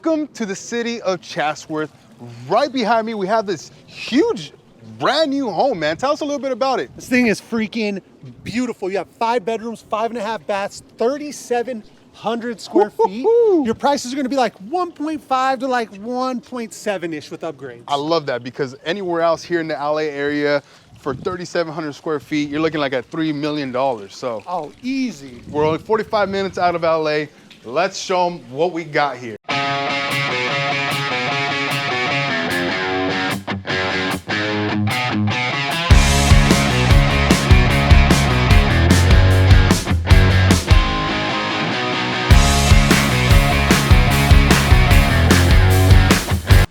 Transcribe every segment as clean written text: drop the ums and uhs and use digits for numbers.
Welcome to the city of Chatsworth. Right behind me, we have this huge, brand new home, man. Tell us a little bit about it. This thing is freaking beautiful. You have 5 bedrooms, 5.5 baths, 3,700 square feet. Your prices are gonna be like 1.5 to like 1.7-ish with upgrades. I love that because anywhere else here in the LA area, for 3,700 square feet, you're looking like at $3 million. So, oh, easy. We're only 45 minutes out of LA. Let's show them what we got here.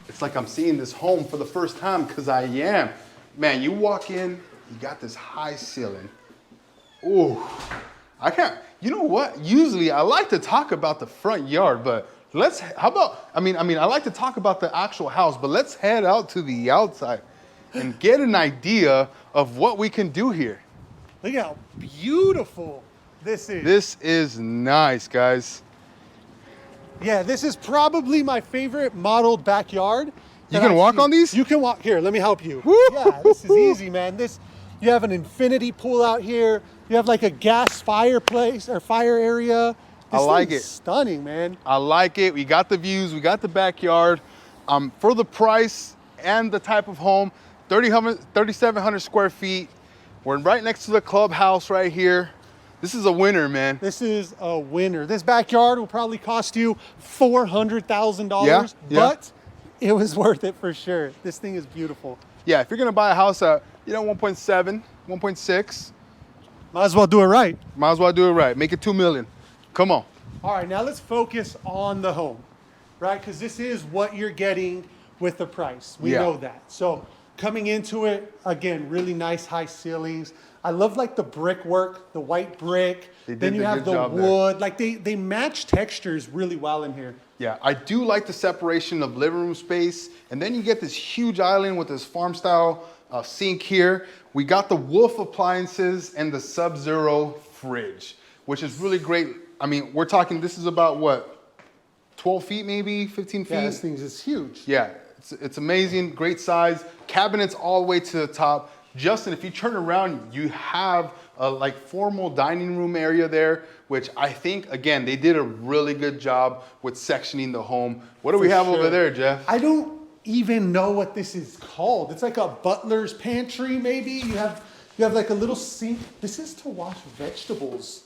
It's like I'm seeing this home for the first time because I am. Man, you walk in, you got this high ceiling. Ooh, I can't, you know what? Usually I like to talk about the front yard, but how about, I like to talk about the actual house, but let's head out to the outside and get an idea of what we can do here. Look how beautiful this is. This is nice, guys. Yeah, this is probably my favorite modeled backyard. You can walk on these? You can walk. Here, let me help you. Woo! Yeah, this is easy, man. You have an infinity pool out here. You have like a gas fireplace or fire area. I like it. Stunning, man. I like it. We got the views. We got the backyard. For the price and the type of home, 3,700 square feet. We're right next to the clubhouse right here. This is a winner, man. This is a winner. This backyard will probably cost you $400,000, but it was worth it for sure. This thing is beautiful. Yeah, if you're gonna buy a house at 1.7, 1.6, might as well do it right. Might as well do it right. Make it 2 million. Come on. All right, now let's focus on the home, right? Because this is what you're getting with the price. We know that. So coming into it, again, really nice high ceilings. I love like the brickwork, the white brick. Then you have the wood. Like they match textures really well in here. Yeah, I do like the separation of living room space. And then you get this huge island with this farm style sink here. We got the Wolf appliances and the Sub-Zero fridge, which is really great. I mean, we're talking, this is about what, 12 feet maybe, 15 feet? Yeah, this thing is huge. Yeah, it's amazing, great size. Cabinets all the way to the top. Justin, if you turn around, you have a like formal dining room area there, which I think, again, they did a really good job with sectioning the home. What do we have over there, Jeff? I don't even know what this is called. It's like a butler's pantry, maybe. You have like a little sink. This is to wash vegetables.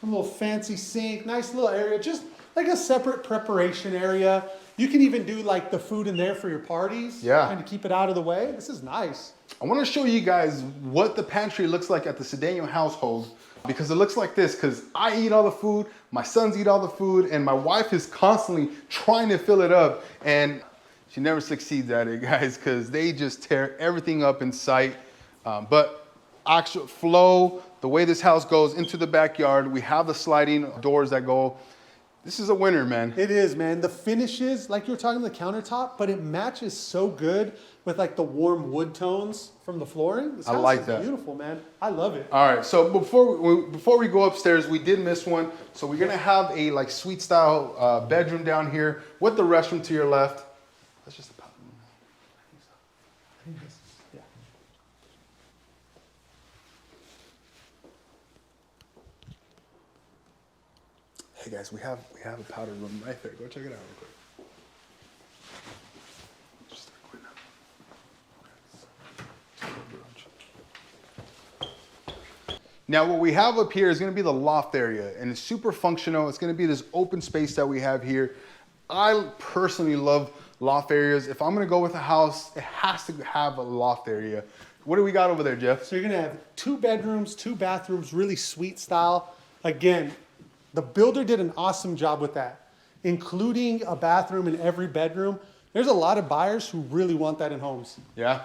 A little fancy sink, nice little area, just like a separate preparation area. You can even do like the food in there for your parties. Yeah. Kind of keep it out of the way. This is nice. I want to show you guys what the pantry looks like at the Cedeno household, because it looks like this, because I eat all the food, my sons eat all the food, and my wife is constantly trying to fill it up, and she never succeeds at it, guys, because they just tear everything up in sight. But actual flow, the way this house goes into the backyard, we have the sliding doors that go. This is a winner, man. It is, man. The finishes, like you were talking the countertop, but it matches so good with like the warm wood tones from the flooring. This house is beautiful, man. I love it. All right, so before we go upstairs, we did miss one. So we're gonna have a like suite style bedroom down here with the restroom to your left. That's just a pop. Yeah. Hey guys, we have a powder room right there. Go check it out real quick. Just start going up. Now what we have up here is going to be the loft area, and it's super functional. It's going to be this open space that we have here. I personally love loft areas. If I'm going to go with a house, it has to have a loft area. What do we got over there, Jeff? So you're going to have 2 bedrooms, 2 bathrooms, really suite style. Again, the builder did an awesome job with that, including a bathroom in every bedroom. There's a lot of buyers who really want that in homes. Yeah.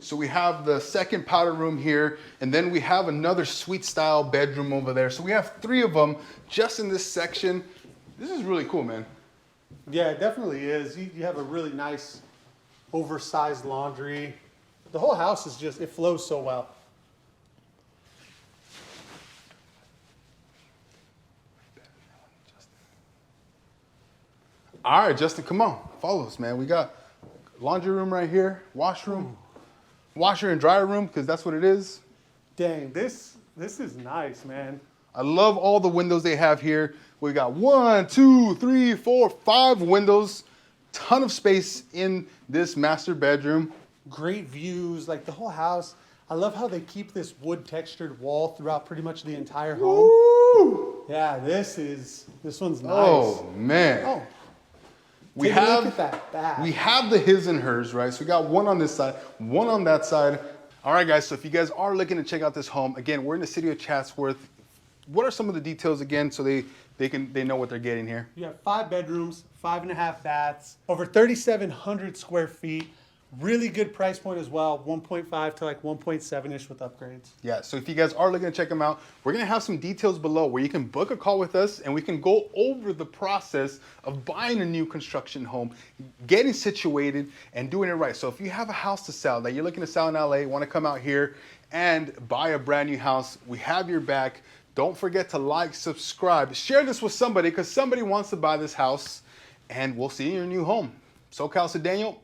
So we have the second powder room here, and then we have another suite style bedroom over there. So we have 3 of them just in this section. This is really cool, man. Yeah, it definitely is. You have a really nice oversized laundry. The whole house is just, it flows so well. All right, Justin, come on, follow us, man. We got laundry room right here, washroom, washer and dryer room, because that's what it is. Dang, this is nice, man. I love all the windows they have here. We got 1, 2, 3, 4, 5 windows. Ton of space in this master bedroom. Great views, like the whole house. I love how they keep this wood textured wall throughout pretty much the entire home. Woo! Yeah, this one's nice. Oh man. Oh, We take a look have at that back. we have the his and hers, right? So we got one on this side, one on that side. All right, guys. So if you guys are looking to check out this home, again, we're in the city of Chatsworth. What are some of the details again, so they know what they're getting here? You have 5 bedrooms, 5.5 baths, over 3,700 square feet. Really good price point as well, 1.5 to like 1.7-ish with upgrades. Yeah, so if you guys are looking to check them out, we're gonna have some details below where you can book a call with us and we can go over the process of buying a new construction home, getting situated and doing it right. So if you have a house to sell that you're looking to sell in LA, wanna come out here and buy a brand new house, we have your back. Don't forget to like, subscribe, share this with somebody because somebody wants to buy this house, and we'll see you in your new home. SoCal Cedeno,